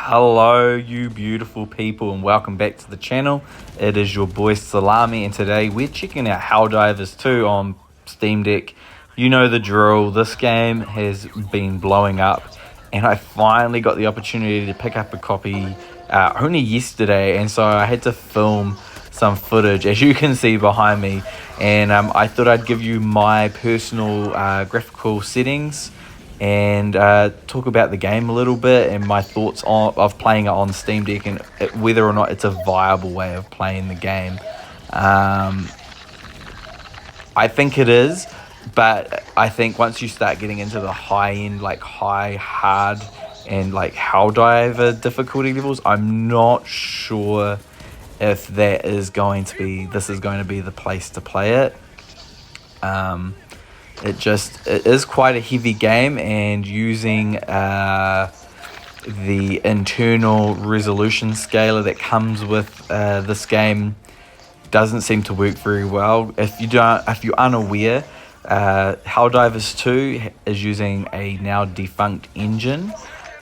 Hello you beautiful people and welcome back to the channel. It is your boy Salami and today we're checking out Helldivers 2 on Steam Deck. You know the drill, this game has been blowing up and I finally got the opportunity to pick up a copy only yesterday, and so I had to film some footage as you can see behind me, and I thought I'd give you my personal graphical settings and talk about the game a little bit and my thoughts of playing it on Steam Deck and whether or not it's a viable way of playing the game. I think it is, but I think once you start getting into the high end, like high, hard, and like Helldiver difficulty levels, I'm not sure if this is going to be the place to play it. It is quite a heavy game, and using the internal resolution scaler that comes with this game doesn't seem to work very well. If you're unaware, Helldivers 2 is using a now defunct engine,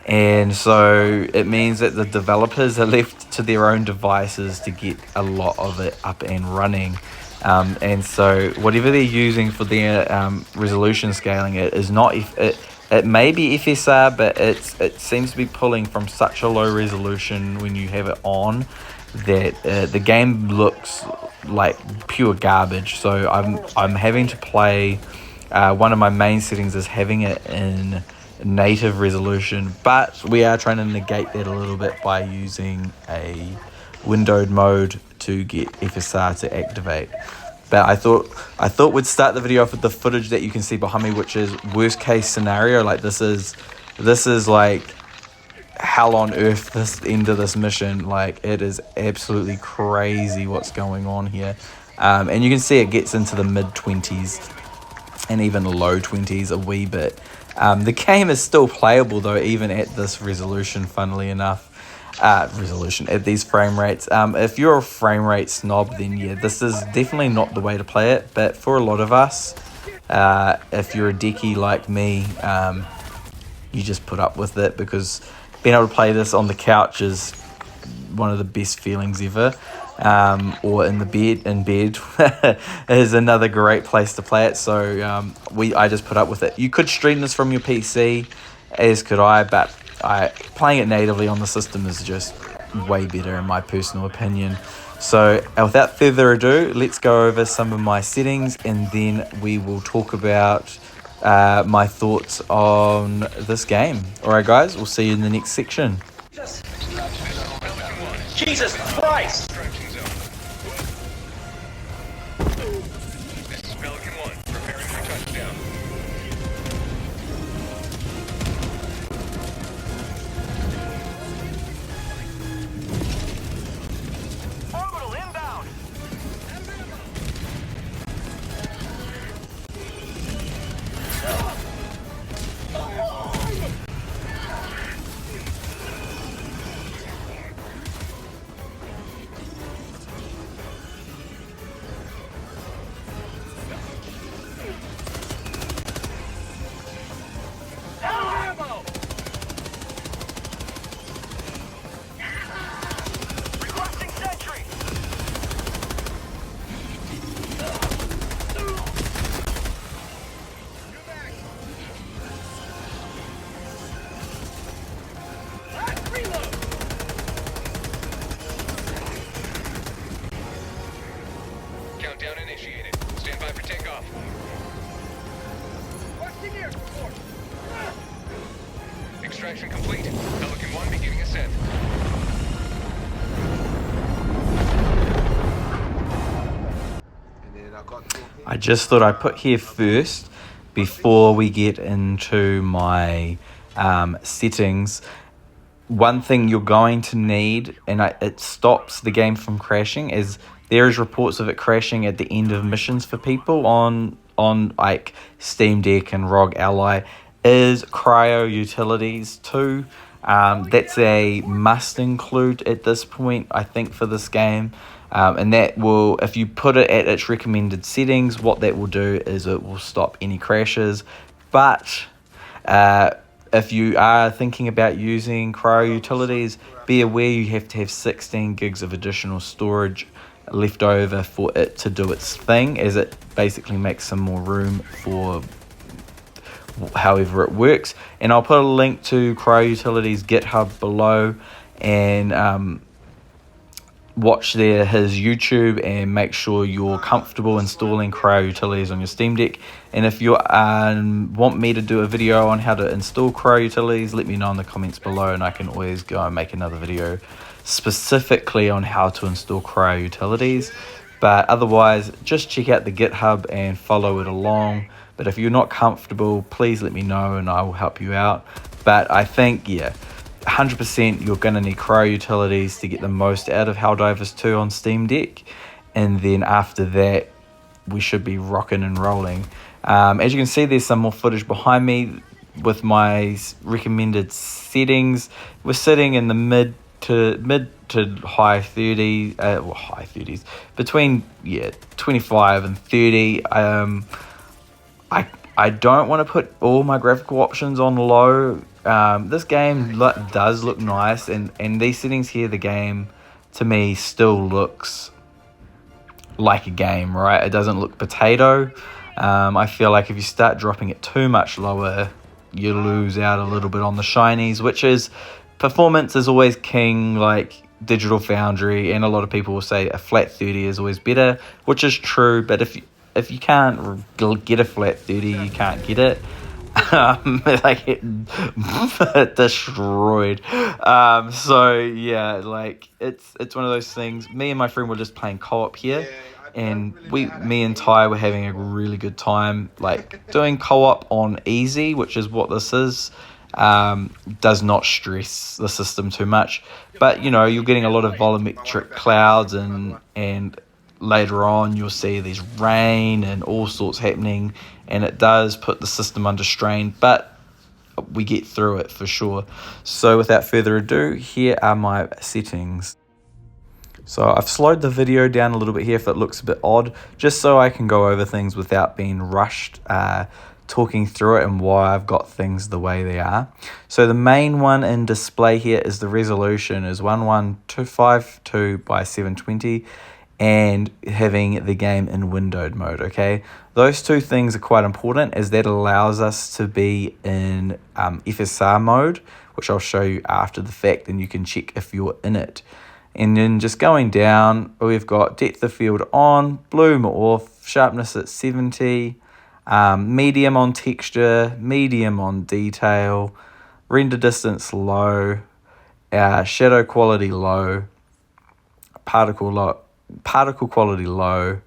and so it means that the developers are left to their own devices to get a lot of it up and running. And so whatever they're using for their resolution scaling, it may be FSR, but it seems to be pulling from such a low resolution when you have it on that the game looks like pure garbage. So I'm having to play. One of my main settings is having it in native resolution, but we are trying to negate that a little bit by using a windowed mode to get FSR to activate. But I thought we'd start the video off with the footage that you can see behind me, which is worst case scenario. Like this is like hell on earth, this end of this mission. Like it is absolutely crazy what's going on here. And you can see it gets into the mid-20s and even the low 20s a wee bit. The game is still playable though, even at this resolution, funnily enough. Resolution at these frame rates. If you're a frame rate snob, then yeah, this is definitely not the way to play it. But for a lot of us, if you're a decky like me, you just put up with it, because being able to play this on the couch is one of the best feelings ever. Or in bed is another great place to play it. So I just put up with it. You could stream this from your PC, as could I, but playing it natively on the system is just way better in my personal opinion. So without further ado, let's go over some of my settings and then we will talk about my thoughts on this game. Alright guys, we'll see you in the next section. Jesus Christ! This is Pelican 1, preparing for touchdown. Orbital inbound! Requesting sentry! Countdown initiated. Stand by for takeoff. Extraction complete. Pelican 1 beginning ascent. I just thought I'd put here first, before we get into my settings, one thing you're going to need, and it stops the game from crashing, is there is reports of it crashing at the end of missions for people on like Steam Deck and ROG Ally, is cryo utilities too. That's a must include at this point, I think, for this game. And that will, if you put it at its recommended settings, what that will do is it will stop any crashes. But if you are thinking about using Cryo Utilities, be aware you have to have 16 gigs of additional storage left over for it to do its thing, as it basically makes some more room for however it works. And I'll put a link to Cryo Utilities GitHub below, and watch his YouTube, and make sure you're comfortable installing Cryo Utilities on your Steam Deck. And if you want me to do a video on how to install Cryo Utilities, let me know in the comments below, and I can always go and make another video specifically on how to install Cryo Utilities. But otherwise, just check out the GitHub and follow it along. But if you're not comfortable, please let me know and I will help you out. But I think, yeah, 100% you're going to need Cryo Utilities to get the most out of Helldivers 2 on Steam Deck. And then after that, we should be rocking and rolling. As you can see, there's some more footage behind me with my recommended settings. We're sitting in the mid to high 30s, high 30s, between 25 and 30. I don't want to put all my graphical options on low. This game does look nice, and these settings here, the game to me still looks like a game, right? It doesn't look potato. I feel like if you start dropping it too much lower, you lose out a little bit on the shinies, which is, performance is always king, like Digital Foundry, and a lot of people will say a flat 30 is always better, which is true. But if you can't get a flat 30, you can't get it. Like it destroyed. So yeah, like it's one of those things. Me and my friend were just playing co-op here, and me and Ty were having a really good time, like doing co-op on easy, which is what this is. Does not stress the system too much, but you know, you're getting a lot of volumetric clouds, and later on you'll see there's rain and all sorts happening, and it does put the system under strain, but we get through it for sure. So without further ado, here are my settings. So I've slowed the video down a little bit here if it looks a bit odd, just so I can go over things without being rushed, talking through it and why I've got things the way they are. So the main one in display here is the resolution is 11252 by 720, and having the game in windowed mode. Okay, those two things are quite important, as that allows us to be in FSR mode, which I'll show you after the fact, and you can check if you're in it. And then just going down, we've got depth of field on, bloom off, sharpness at 70, medium on texture, medium on detail, render distance low, shadow quality low, particle quality low,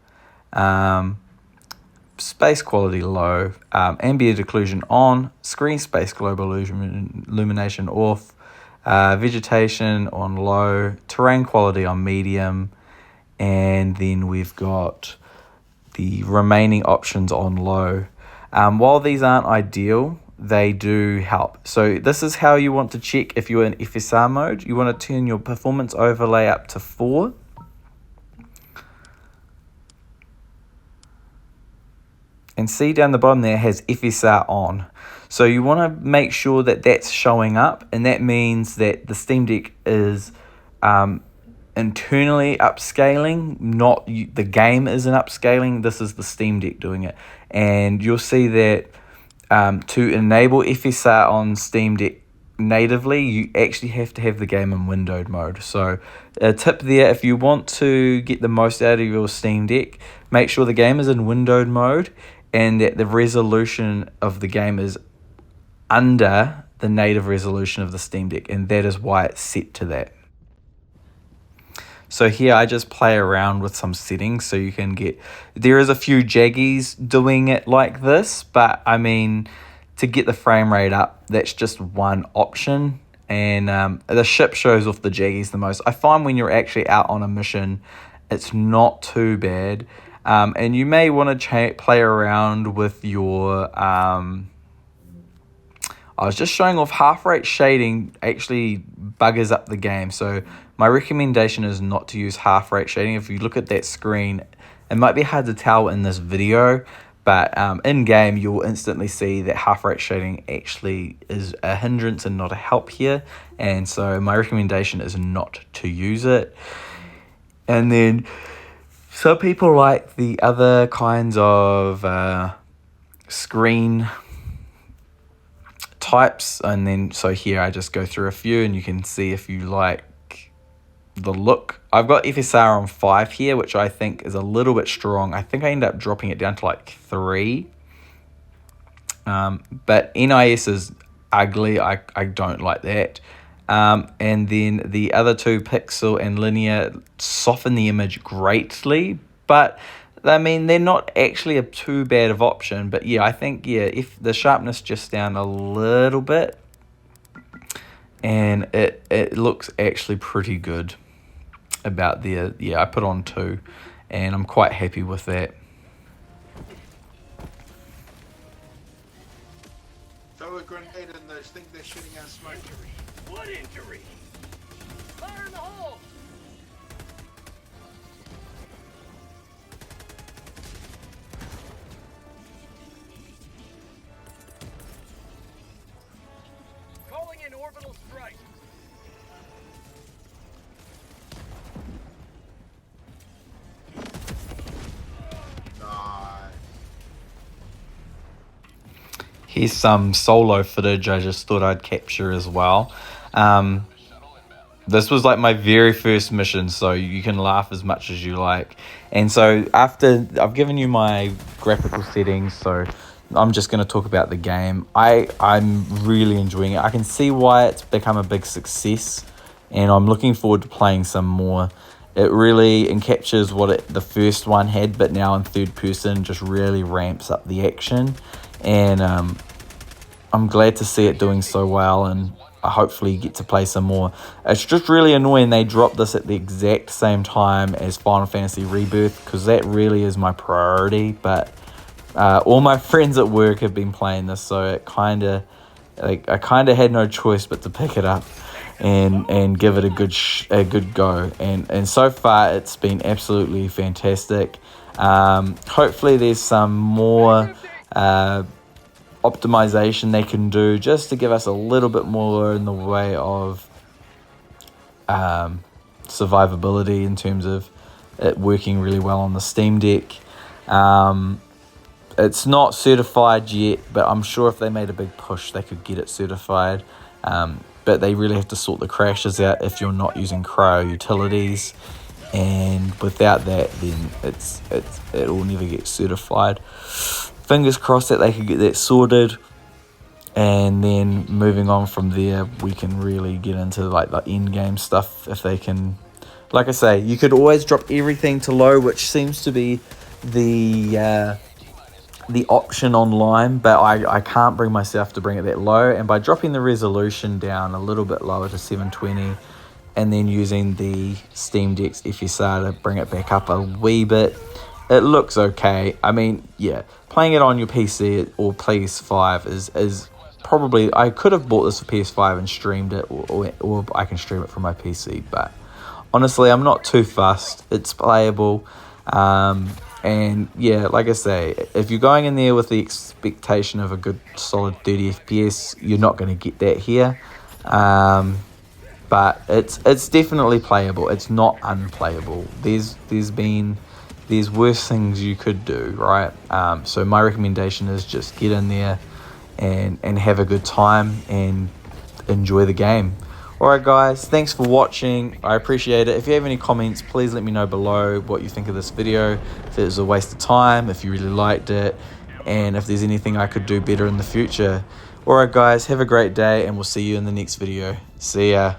space quality low, ambient occlusion on, screen space global illumination off, vegetation on low, terrain quality on medium, and then we've got the remaining options on low. While these aren't ideal, they do help. So this is how you want to check if you're in FSR mode. You want to turn your performance overlay up to 4. And see down the bottom there has FSR on. So you want to make sure that that's showing up, and that means that the Steam Deck is internally upscaling, not the game isn't upscaling. This is the Steam Deck doing it. And you'll see that to enable FSR on Steam Deck natively, you actually have to have the game in windowed mode. So a tip there, if you want to get the most out of your Steam Deck, make sure the game is in windowed mode, and that the resolution of the game is under the native resolution of the Steam Deck, and that is why it's set to that. So here I just play around with some settings so you can get, there is a few jaggies doing it like this, but I mean, to get the frame rate up, that's just one option. And the ship shows off the jaggies the most. I find when you're actually out on a mission, it's not too bad. And you may want to play around with your, I was just showing off half rate shading actually buggers up the game. So my recommendation is not to use half rate shading. If you look at that screen, it might be hard to tell in this video, But in game, you'll instantly see that half rate shading actually is a hindrance and not a help here. And so my recommendation is not to use it. And then some people like the other kinds of screen types. And then so here I just go through a few and you can see if you like the look. I've got FSR on 5 here, which I think is a little bit strong. I think I end up dropping it down to like 3. But NIS is ugly. I don't like that. And then the other two, pixel and linear, soften the image greatly, but I mean they're not actually a too bad of option. But yeah, I think if the sharpness just down a little bit, and it looks actually pretty good. About there, I put on 2, and I'm quite happy with that. Throw a grenade and those things they're shooting out smoke. What injury? Fire in the hole! Calling in orbital strike. Here's some solo footage I just thought I'd capture as well. This was like my very first mission, so you can laugh as much as you like. And so after I've given you my graphical settings, so I'm just going to talk about the game. I'm really enjoying it. I can see why it's become a big success, and I'm looking forward to playing some more. It really encaptures what the first one had, but now in third person just really ramps up the action. And I'm glad to see it doing so well, and I hopefully get to play some more. It's just really annoying they dropped this at the exact same time as Final Fantasy Rebirth, because that really is my priority. But all my friends at work have been playing this, so it I kind of had no choice but to pick it up and give it a good go. And so far it's been absolutely fantastic. Hopefully there's some more optimization they can do just to give us a little bit more in the way of survivability in terms of it working really well on the Steam Deck. It's not certified yet, but I'm sure if they made a big push they could get it certified. But they really have to sort the crashes out if you're not using cryo utilities, and without that then it'll never get certified. Fingers crossed that they can get that sorted, and then moving on from there we can really get into like the end game stuff if they can. Like I say, you could always drop everything to low, which seems to be the option online, but I can't bring myself to bring it that low. And by dropping the resolution down a little bit lower to 720 and then using the Steam Deck's FSR to bring it back up a wee bit, it looks okay. I mean, yeah, playing it on your PC or PS5 is probably... I could have bought this for PS5 and streamed it, or I can stream it from my PC, but honestly, I'm not too fussed. It's playable. And yeah, like I say, if you're going in there with the expectation of a good solid 30 FPS, you're not going to get that here. But it's definitely playable. It's not unplayable. There's worse things you could do, right? So my recommendation is just get in there and have a good time and enjoy the game. Alright guys, thanks for watching. I appreciate it. If you have any comments, please let me know below what you think of this video. If it was a waste of time, if you really liked it, and if there's anything I could do better in the future. Alright guys, have a great day, and we'll see you in the next video. See ya.